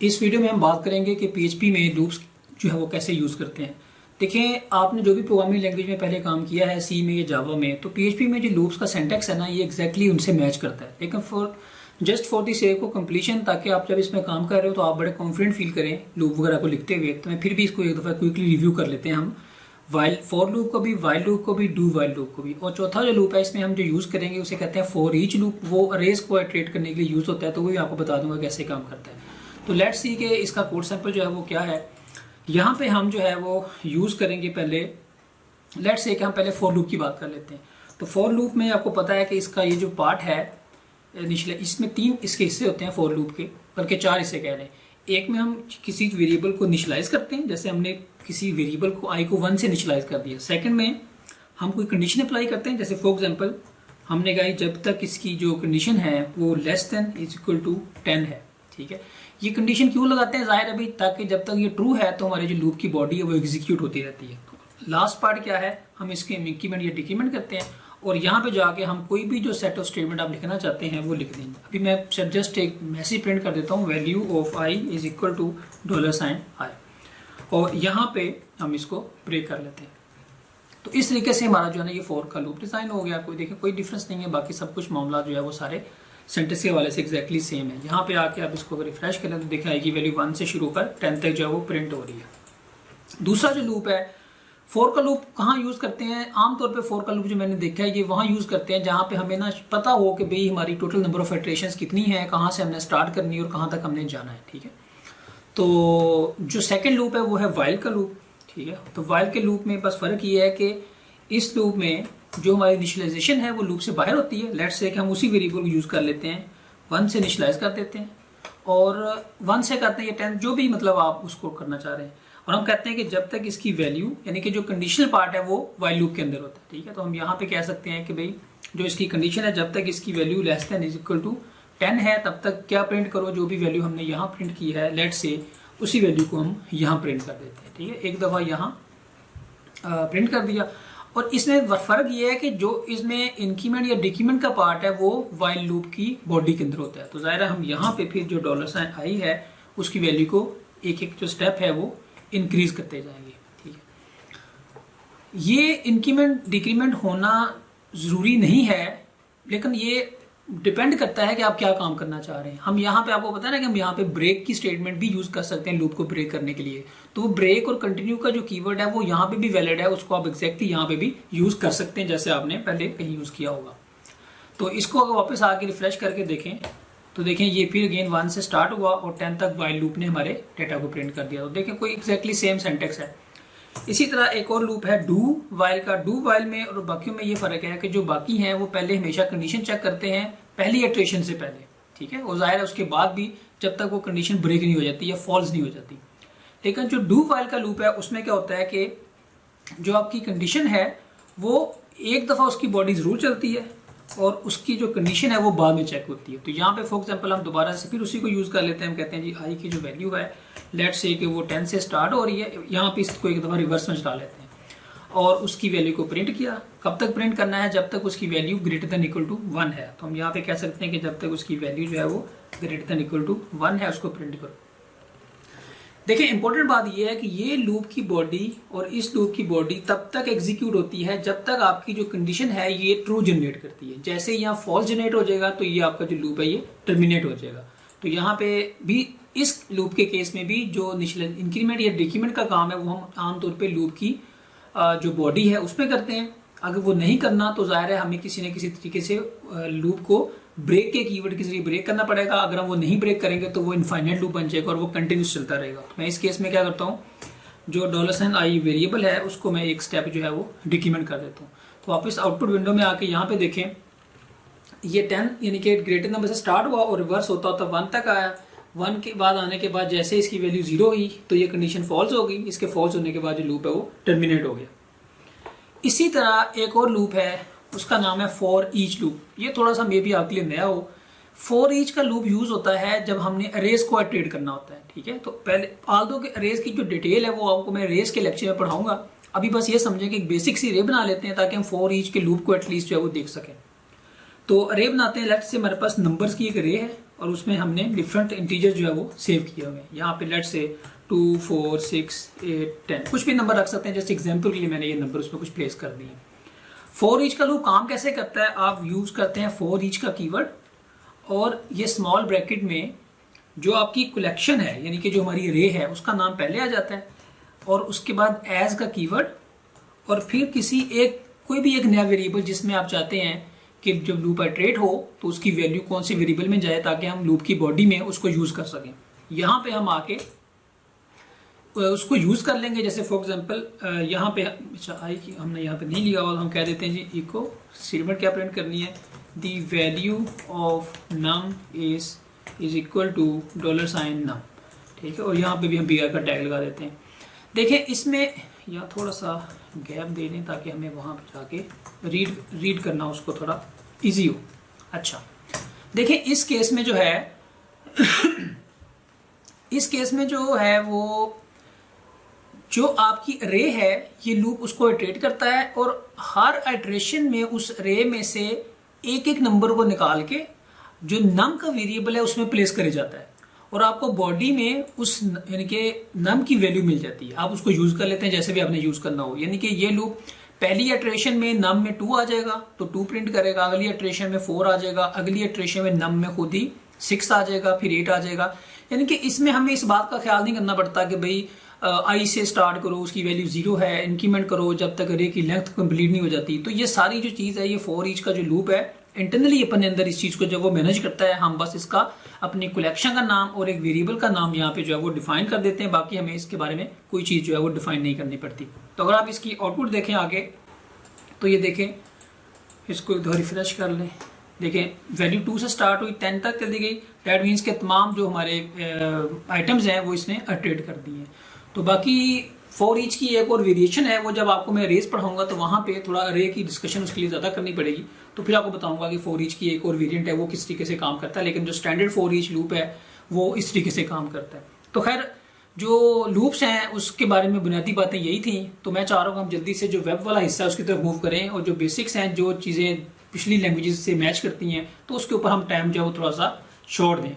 इस वीडियो में हम बात करेंगे कि पीएचपी में लूप्स जो है वो कैसे यूज़ करते हैं। देखिए, आपने जो भी प्रोग्रामिंग लैंग्वेज में पहले काम किया है, सी में या जावा में, तो पीएचपी में जो लूप्स का सिंटैक्स है ना, ये एग्जैक्टली उनसे मैच करता है। लेकिन for the sake of completion, ताकि आप जब इसमें काम कर रहे हो तो आप बड़े कॉन्फिडेंट फील करें लूप वगैरह को लिखते हुए, तो मैं फिर भी इसको एक दफ़ा क्विकली रिव्यू कर लेते हैं हम। वाइल फॉर लूप को भी, वाइल लूप को भी, डू वाइल लूप को भी। और चौथा जो लूप है इसमें हम जो यूज़ करेंगे उसे कहते हैं फॉर ईच लूप। वो अरेज को इटरेट करने के लिए यूज़ होता है, तो वो भी आपको बता दूंगा कैसे काम करता है। तो लेट्स सी कि इसका कोड सैंपल जो है वो क्या है। यहाँ पे हम जो है वो यूज़ करेंगे पहले, लेट्स से कि हम पहले फॉर लूप की बात कर लेते हैं। तो फॉर लूप में आपको पता है कि इसका ये जो पार्ट है निचले, इसमें 3 इसके हिस्से होते हैं फॉर लूप के, बल्कि 4 हिस्से कह रहे हैं। एक में हम किसी वेरिएबल को निशलाइज करते हैं, जैसे हमने किसी वेरिएबल को आई को 1 से निशलाइज कर दिया। सेकंड में हम कोई कंडीशन अप्लाई करते हैं, जैसे फॉर एग्जांपल हमने कहा जब तक इसकी जो कंडीशन है वो less than is equal to 10 है। ठीक है, ये कंडीशन क्यों लगाते हैं, जाहिर है भाई, ताकि जब तक ये ट्रू है तो हमारी जो लूप की बॉडी है वो एग्जीक्यूट होती रहती है। लास्ट पार्ट क्या है, हम इसके इंक्रीमेंट या डिक्रीमेंट करते हैं, और यहाँ पे जाके हम कोई भी जो सेट ऑफ स्टेटमेंट आप लिखना चाहते हैं वो लिख देंगे। अभी मैं जस्ट एक मैसेज प्रिंट कर देता हूँ, value of I is equal to $i, और यहाँ पे हम इसको ब्रेक कर लेते हैं। तो इस तरीके से हमारा जो है ना ये फॉर का लूप डिजाइन हो गया। कोई देखिए कोई डिफरेंस नहीं है, बाकी सब कुछ मामला जो है वो सारे सेंटेंस के हवाले से एग्जैक्टली सेम है। यहाँ पे आके आप इसको रिफ्रेश करें तो देखिए आएगी वैल्यू 1 से शुरू कर 10 तक जो है वो प्रिंट हो रही है। दूसरा जो लूप है, फॉर का लूप कहाँ यूज करते हैं, आमतौर पे फॉर का लूप जो मैंने देखा है ये वहाँ यूज करते हैं जहाँ पे हमें ना पता हो कि भाई हमारी टोटल नंबर ऑफ इटरेशंस कितनी है, कहाँ से हमने स्टार्ट करनी है और कहाँ तक हमने जाना है। ठीक है, तो जो सेकंड लूप है वो है वाइल का लूप। ठीक है, तो वाइल के लूप में बस फर्क ये है कि इस लूप में जो हमारी इनिशियलाइजेशन है वो लूप से बाहर होती है। लेट्स से कि हम उसी वेरिएबल को यूज कर लेते हैं, 1 से इनिशियलाइज कर देते हैं और 1 से करते हैं ये 10, जो भी मतलब आप उसको करना चाह रहे हैं, और हम कहते हैं कि जब तक इसकी वैल्यू यानी कि जो कंडीशनल पार्ट है वो वाइल लूप के अंदर होता है। ठीक है, तो हम यहाँ पे कह सकते हैं कि भाई जो इसकी कंडीशन है जब तक इसकी value less than is equal to 10 है तब तक क्या प्रिंट करो, जो भी वैल्यू हमने यहाँ प्रिंट की है लेट्स से उसी वैल्यू को हम यहाँ प्रिंट कर देते हैं। ठीक है, एक दफ़ा यहाँ प्रिंट कर दिया। और इसमें फर्क ये है कि जो इसमें इंक्रीमेंट या डिक्रीमेंट का पार्ट है वो वाइल लूप की बॉडी के अंदर होता है। तो ज़ाहिर है हम यहाँ पे फिर जो $i है उसकी वैल्यू को एक एक जो स्टेप है वो इंक्रीज करते जाएंगे। ठीक है, ये इंक्रीमेंट डिक्रीमेंट होना ज़रूरी नहीं है, लेकिन ये डिपेंड करता है कि आप क्या काम करना चाह रहे हैं। हम यहाँ पे आपको पता है ना कि हम यहाँ पे ब्रेक की स्टेटमेंट भी यूज कर सकते हैं लूप को ब्रेक करने के लिए। तो वो ब्रेक और कंटिन्यू का जो कीवर्ड है वो यहाँ पे भी वैलिड है, उसको आप एग्जैक्टली यहाँ पे भी यूज कर सकते हैं जैसे आपने पहले कहीं यूज किया होगा। तो इसको अगर वापस आके रिफ्रेश करके देखें तो देखें ये फिर अगेन 1 से स्टार्ट हुआ और 10 तक वाइल लूप ने हमारे डेटा को प्रिंट कर दिया। तो देखें कोई एग्जैक्टली सेम सेंटेक्स है। इसी तरह एक और लूप है डू वाइल का। डू वाइल में और बाकियों में ये फर्क है कि जो बाकी हैं वो पहले हमेशा कंडीशन चेक करते हैं पहली इटरेशन से पहले। ठीक है, और जाहिर है उसके बाद भी जब तक वो कंडीशन ब्रेक नहीं हो जाती या फॉल्स नहीं हो जाती। लेकिन जो डू वाइल का लूप है उसमें क्या होता है कि जो आपकी कंडीशन है वो एक दफ़ा उसकी बॉडी ज़रूर चलती है और उसकी जो कंडीशन है वो बाद में चेक होती है। तो यहाँ पे फॉर एग्जांपल हम दोबारा से फिर उसी को यूज़ कर लेते हैं। हम कहते हैं जी आई की जो वैल्यू है लेट्स से कि वो 10 से स्टार्ट हो रही है, यहाँ पे इसको एक दफ़ा रिवर्स में चला लेते हैं और उसकी वैल्यू को प्रिंट किया। कब तक प्रिंट करना है, जब तक उसकी value greater than equal to 1 है। तो हम यहाँ पे कह सकते हैं कि जब तक उसकी वैल्यू जो है वो ग्रेटर देन इक्वल टू 1 है उसको प्रिंट करो। देखिए इंपॉर्टेंट बात यह है कि ये लूप की बॉडी और इस लूप की बॉडी तब तक एग्जीक्यूट होती है जब तक आपकी जो कंडीशन है ये ट्रू जनरेट करती है। जैसे यहाँ फॉल्स जनरेट हो जाएगा तो ये आपका जो लूप है ये टर्मिनेट हो जाएगा। तो यहाँ पे भी इस लूप के केस में भी जो इंक्रीमेंट या डिक्रीमेंट का काम है वो हम आमतौर पर लूप की जो बॉडी है उसमें करते हैं। अगर वो नहीं करना तो जाहिर है हमें किसी न किसी तरीके से लूप को ब्रेक के कीवर्ड के जरिए ब्रेक करना पड़ेगा। अगर हम वो नहीं ब्रेक करेंगे तो वो इनफाइनाइट लूप बन जाएगा और वो कंटिन्यूस चलता रहेगा। तो मैं इस केस में क्या करता हूँ, जो $i वेरिएबल है उसको मैं एक स्टेप जो है वो डिक्रीमेंट कर देता हूँ। तो वापस आउटपुट विंडो में आके यहाँ पे देखें ये 10 यानी कि ग्रेटर नंबर से स्टार्ट हुआ और रिवर्स होता होता 1 तक आया। 1 के बाद आने के बाद जैसे इसकी वैल्यू 0 हुई तो ये कंडीशन फॉल्स हो गई। इसके फॉल्स होने के बाद जो लूप है वो टर्मिनेट हो गया। इसी तरह एक और लूप है उसका नाम है फॉर ईच लूप। ये थोड़ा सा मे भी आपके लिए नया हो। फॉर ईच का लूप यूज होता है जब हमने अरेज को इटरेट करना होता है। ठीक है, तो पहले आल्दो के अरेज की जो डिटेल है वो आपको मैं अरेज के लेक्चर में पढ़ाऊंगा। अभी बस ये समझें कि एक बेसिक सी अरे बना लेते हैं ताकि हम फॉर ईच के लूप को एटलीस्ट जो है वो देख सकें। तो अरे बनाते हैं, लेट्स से हमारे पास नंबर्स की एक अरे है और उसमें हमने डिफरेंट इंटीजर जो है वो सेव किए हुए हैं। यहाँ पे लेट्स से 2, 4, 6, 8, 10 कुछ भी नंबर रख सकते हैं। जैसे एग्जांपल के लिए मैंने ये नंबर उसमें कुछ प्लेस कर दिए। फॉर ईच का लूप काम कैसे करता है, आप यूज करते हैं फॉर ईच का कीवर्ड और ये स्मॉल ब्रैकेट में जो आपकी कलेक्शन है यानी कि जो हमारी रे है उसका नाम पहले आ जाता है और उसके बाद एज का कीवर्ड और फिर किसी एक कोई भी एक नया वेरिएबल जिसमें आप चाहते हैं कि जब लूप इटरेट हो तो उसकी वैल्यू कौन सी वेरिएबल में जाए ताकि हम लूप की बॉडी में उसको यूज कर सकें। यहाँ पे हम आके उसको यूज कर लेंगे। जैसे फॉर एग्जांपल यहाँ पे अच्छा आई की हमने यहाँ पे नहीं लिया और हम कह देते हैं जी इको स्टेटमेंट क्या प्रिंट करनी है, the value of num is equal to $num, ठीक है। और यहाँ पे भी हम br का टैग लगा देते हैं। देखें इसमें यहाँ थोड़ा सा गैप दे दें ताकि हमें वहाँ पे जाके रीड करना उसको थोड़ा इजी हो। अच्छा देखें इस केस में जो है इस केस में जो है वो जो आपकी रे है ये लूप उसको इटरेट करता है और हर इटरेशन में उस रे में से एक एक नंबर को निकाल के जो नम का वेरिएबल है उसमें प्लेस करे जाता है और आपको बॉडी में उस यानी कि नम की वैल्यू मिल जाती है। आप उसको यूज कर लेते हैं जैसे भी आपने यूज करना हो। यानी कि ये लूप पहली इटरेशन में नम में 2 आ जाएगा तो 2 प्रिंट करेगा, अगली इटरेशन में 4 आ जाएगा, अगली इटरेशन में नम में खुद ही 6 आ जाएगा, फिर 8 आ जाएगा। यानी कि इसमें हमें इस बात का ख्याल नहीं करना पड़ता कि भाई आई से स्टार्ट करो उसकी वैल्यू 0 है, इंक्रीमेंट करो जब तक रे की लेंथ कंप्लीट नहीं हो जाती। तो ये सारी जो चीज़ है ये फॉर ईच का जो लूप है इंटरनली अपने अंदर इस चीज़ को जब वो मैनेज करता है हम बस इसका अपनी कलेक्शन का नाम और एक वेरिएबल का नाम यहाँ पे जो है वो डिफाइन कर देते हैं। बाकी हमें इसके बारे में कोई चीज़ जो है वो डिफाइन नहीं करनी पड़ती। तो अगर आप इसकी आउटपुट देखें आगे तो ये देखें, इसको रिफ्रेश कर लें, देखें वैल्यू 2 से स्टार्ट हुई 10 तक चली गई। दैट मीन्स के तमाम जो हमारे आइटम्स हैं वो इसने इटरेट कर दिए हैं। तो बाकी फॉर ईच की एक और वेरिएशन है वो जब आपको मैं रेस पढ़ाऊंगा तो वहाँ पे थोड़ा अरे की डिस्कशन उसके लिए ज़्यादा करनी पड़ेगी। तो फिर आपको बताऊंगा कि फॉर ईच की एक और वेरिएंट है वो किस तरीके से काम करता है। लेकिन जो स्टैंडर्ड फॉर ईच लूप है वो इस तरीके से काम करता है। तो खैर जो लूप्स हैं उसके बारे में बुनियादी बातें यही थी। तो मैं चाह रहा हूँ हम जल्दी से जो वेब वाला हिस्सा है उसकी तरफ मूव करें और जो बेसिक्स हैं जो चीज़ें पिछली लैंग्वेजेस से मैच करती हैं तो उसके ऊपर हम टाइम जो है वो थोड़ा सा छोड़ दें।